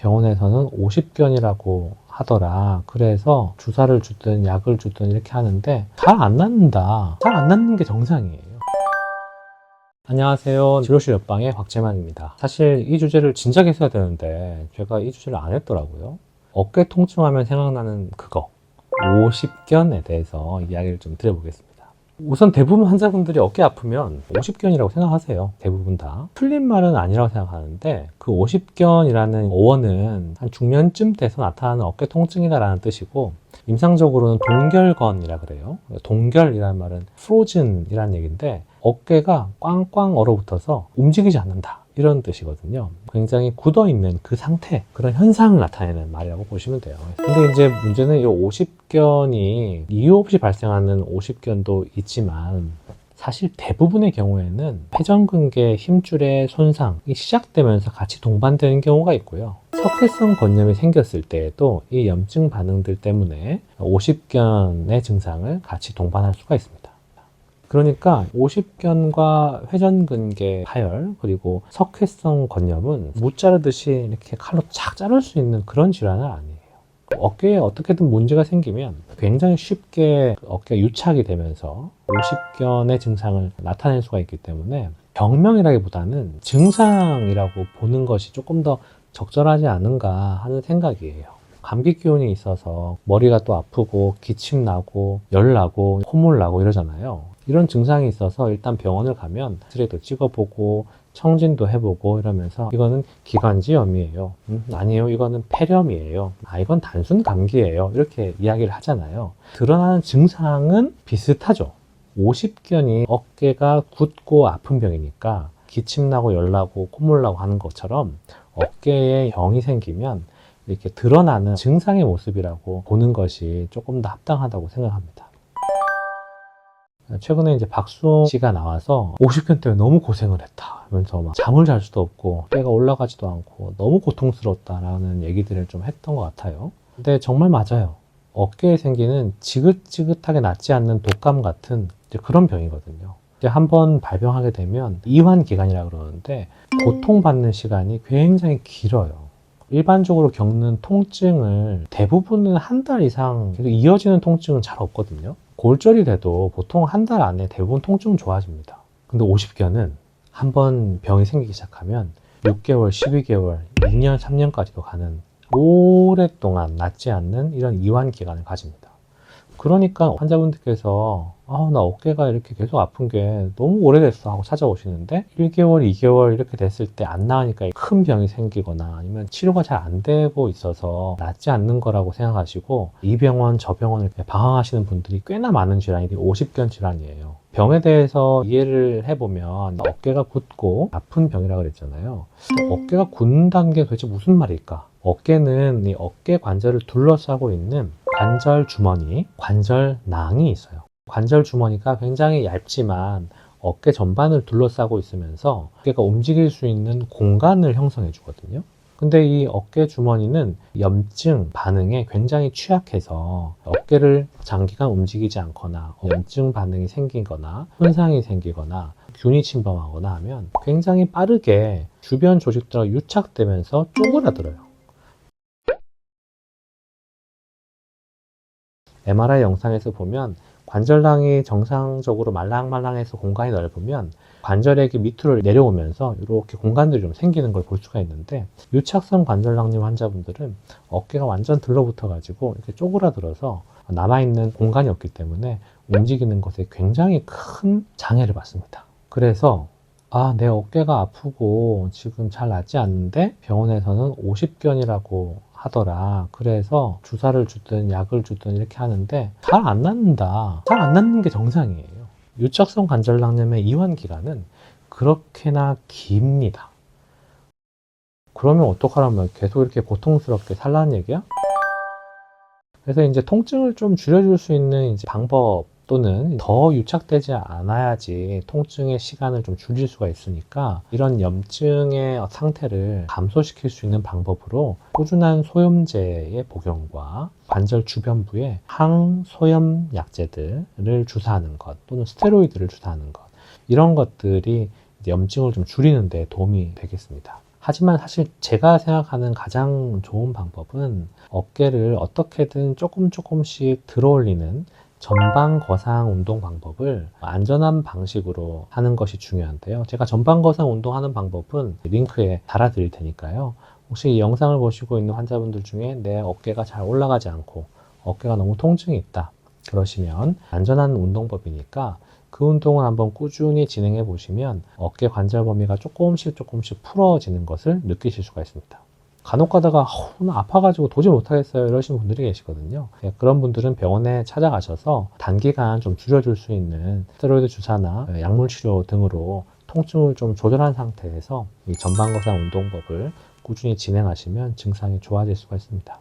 병원에서는 50견이라고 하더라. 그래서 주사를 주든 약을 주든 이렇게 하는데 잘 안 낫는다. 잘 안 낫는 게 정상이에요. 안녕하세요. 진료실 옆방의 곽재만입니다. 사실 이 주제를 진작에 했어야 되는데 제가 이 주제를 안 했더라고요. 어깨 통증하면 생각나는 그거 50견에 대해서 이야기를 좀 드려보겠습니다. 우선 대부분 환자분들이 어깨 아프면 50견이라고 생각하세요. 대부분 다. 틀린 말은 아니라고 생각하는데 그 50견이라는 어원은 한 중년쯤 돼서 나타나는 어깨 통증이다라는 뜻이고 임상적으로는 동결건이라 그래요. 동결이라는 말은 frozen이라는 얘기인데 어깨가 꽝꽝 얼어붙어서 움직이지 않는다. 이런 뜻이거든요. 굉장히 굳어있는 그 상태, 그런 현상을 나타내는 말이라고 보시면 돼요. 근데 이제 문제는 이 50견이 이유 없이 발생하는 50견도 있지만 사실 대부분의 경우에는 회전근개 힘줄의 손상이 시작되면서 같이 동반되는 경우가 있고요. 석회성 건염이 생겼을 때에도 이 염증 반응들 때문에 50견의 증상을 같이 동반할 수가 있습니다. 그러니까 50견과 회전근개 파열 그리고 석회성 건염은 무 자르듯이 이렇게 칼로 착 자를 수 있는 그런 질환은 아니에요. 어깨에 어떻게든 문제가 생기면 굉장히 쉽게 어깨가 유착이 되면서 50견의 증상을 나타낼 수가 있기 때문에 병명이라기보다는 증상이라고 보는 것이 조금 더 적절하지 않은가 하는 생각이에요. 감기 기운이 있어서 머리가 또 아프고 기침 나고 열 나고 콧물 나고 이러잖아요. 이런 증상이 있어서 일단 병원을 가면 엑스레이도 찍어보고 청진도 해보고 이러면서 이거는 기관지염이에요. 아니에요. 이거는 폐렴이에요. 이건 단순 감기예요. 이렇게 이야기를 하잖아요. 드러나는 증상은 비슷하죠. 50견이 어깨가 굳고 아픈 병이니까 기침 나고 열 나고 콧물 나고 하는 것처럼 어깨에 병이 생기면 이렇게 드러나는 증상의 모습이라고 보는 것이 조금 더 합당하다고 생각합니다. 최근에 이제 박수홍 씨가 나와서 50견 때문에 너무 고생을 했다 하면서 막 잠을 잘 수도 없고 뼈가 올라가지도 않고 너무 고통스럽다라는 얘기들을 좀 했던 것 같아요. 근데 정말 맞아요. 어깨에 생기는 지긋지긋하게 낫지 않는 독감 같은 그런 병이거든요. 이제 한번 발병하게 되면 이환 기간이라고 그러는데 고통받는 시간이 굉장히 길어요. 일반적으로 겪는 통증을 대부분은 한 달 이상 계속 이어지는 통증은 잘 없거든요. 골절이 돼도 보통 한 달 안에 대부분 통증은 좋아집니다. 근데 50견은 한번 병이 생기기 시작하면 6개월, 12개월, 2년, 3년까지도 가는 오랫동안 낫지 않는 이런 이완 기간을 가집니다. 그러니까 환자분들께서 나 어깨가 이렇게 계속 아픈 게 너무 오래됐어 하고 찾아오시는데 1개월, 2개월 이렇게 됐을 때 안 나으니까 큰 병이 생기거나 아니면 치료가 잘 안 되고 있어서 낫지 않는 거라고 생각하시고 이 병원 저 병원을 방황하시는 분들이 꽤나 많은 질환이 50견 질환이에요. 병에 대해서 이해를 해보면 어깨가 굳고 아픈 병이라고 그랬잖아요. 어깨가 굳는다는 게 도대체 무슨 말일까? 어깨는 이 어깨 관절을 둘러싸고 있는 관절 주머니, 관절낭이 있어요. 관절 주머니가 굉장히 얇지만 어깨 전반을 둘러싸고 있으면서 어깨가 움직일 수 있는 공간을 형성해 주거든요. 근데 이 어깨 주머니는 염증 반응에 굉장히 취약해서 어깨를 장기간 움직이지 않거나 염증 반응이 생기거나 손상이 생기거나 균이 침범하거나 하면 굉장히 빠르게 주변 조직들과 유착되면서 쪼그라들어요. MRI 영상에서 보면 관절낭이 정상적으로 말랑말랑해서 공간이 넓으면 관절액이 밑으로 내려오면서 이렇게 공간들이 좀 생기는 걸 볼 수가 있는데 유착성 관절낭염 환자분들은 어깨가 완전 들러붙어 가지고 이렇게 쪼그라들어서 남아있는 공간이 없기 때문에 움직이는 것에 굉장히 큰 장애를 받습니다. 그래서 내 어깨가 아프고 지금 잘 낫지 않는데 병원에서는 50견이라고 하더라. 그래서 주사를 주든 약을 주든 이렇게 하는데 잘 안 낫는다. 잘 안 낫는 게 정상이에요. 유착성 관절낭염의 이완 기간은 그렇게나 깁니다. 그러면 어떡하라면 계속 이렇게 고통스럽게 살라는 얘기야? 그래서 이제 통증을 좀 줄여줄 수 있는 이제 방법 또는 더 유착되지 않아야지 통증의 시간을 좀 줄일 수가 있으니까 이런 염증의 상태를 감소시킬 수 있는 방법으로 꾸준한 소염제의 복용과 관절 주변부에 항소염 약제들을 주사하는 것 또는 스테로이드를 주사하는 것 이런 것들이 염증을 좀 줄이는 데 도움이 되겠습니다. 하지만 사실 제가 생각하는 가장 좋은 방법은 어깨를 어떻게든 조금씩 들어올리는 전방 거상 운동 방법을 안전한 방식으로 하는 것이 중요한데요. 제가 전방 거상 운동하는 방법은 링크에 달아드릴 테니까요. 혹시 이 영상을 보시고 있는 환자분들 중에 내 어깨가 잘 올라가지 않고 어깨가 너무 통증이 있다 그러시면 안전한 운동법이니까 그 운동을 한번 꾸준히 진행해 보시면 어깨 관절 범위가 조금씩 풀어지는 것을 느끼실 수가 있습니다. 간혹 가다가 나 아파가지고 도저히 못하겠어요 이러시는 분들이 계시거든요. 그런 분들은 병원에 찾아가셔서 단기간 좀 줄여줄 수 있는 스테로이드 주사나 약물 치료 등으로 통증을 좀 조절한 상태에서 이 전방거상 운동법을 꾸준히 진행하시면 증상이 좋아질 수가 있습니다.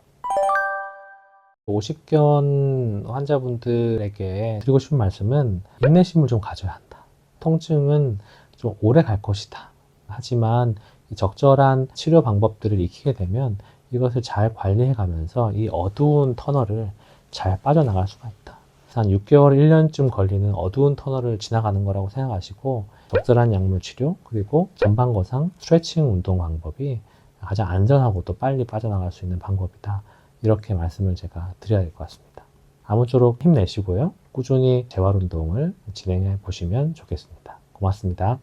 오십견 환자분들에게 드리고 싶은 말씀은 인내심을 좀 가져야 한다. 통증은 좀 오래 갈 것이다. 하지만 적절한 치료 방법들을 익히게 되면 이것을 잘 관리해 가면서 이 어두운 터널을 잘 빠져나갈 수가 있다. 그래서 한 6개월, 1년쯤 걸리는 어두운 터널을 지나가는 거라고 생각하시고 적절한 약물 치료 그리고 전방거상 스트레칭 운동 방법이 가장 안전하고 또 빨리 빠져나갈 수 있는 방법이다. 이렇게 말씀을 제가 드려야 될 것 같습니다. 아무쪼록 힘내시고요. 꾸준히 재활 운동을 진행해 보시면 좋겠습니다. 고맙습니다.